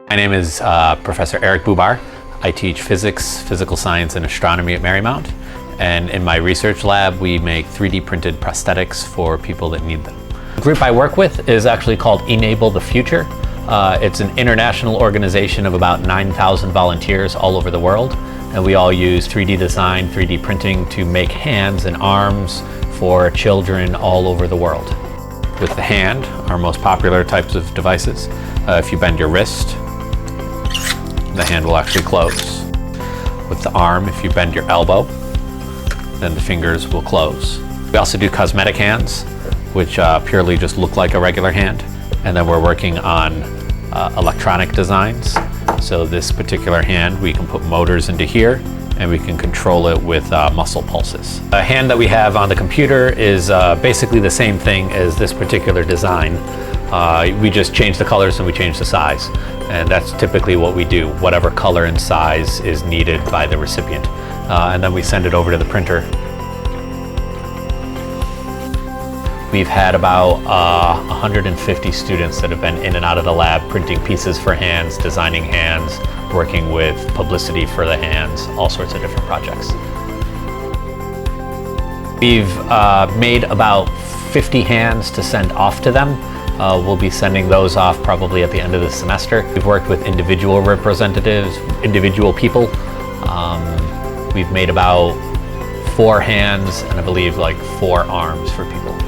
My name is Professor Eric Bubar. I teach physics, physical science, and astronomy at Marymount. And in my research lab, we make 3D printed prosthetics for people that need them. The group I work with is actually called Enable the Future. It's an international organization of about 9,000 volunteers all over the world. And we all use 3D design, 3D printing to make hands and arms for children all over the world. With the hand, our most popular types of devices, if you bend your wrist, the hand will actually close. With the arm, if you bend your elbow, then the fingers will close. We also do cosmetic hands, which purely just look like a regular hand. And then we're working on electronic designs. So this particular hand, we can put motors into here and we can control it with muscle pulses. The hand that we have on the computer is basically the same thing as this particular design. We just change the colors and we change the size. And that's typically what we do, whatever color and size is needed by the recipient. And then we send it over to the printer. We've had about 150 students that have been in and out of the lab printing pieces for hands, designing hands, working with publicity for the hands, all sorts of different projects. We've made about 50 hands to send off to them. We'll be sending those off probably at the end of the semester. We've worked with individual representatives, individual people. We've made about 4 hands and I believe like 4 arms for people.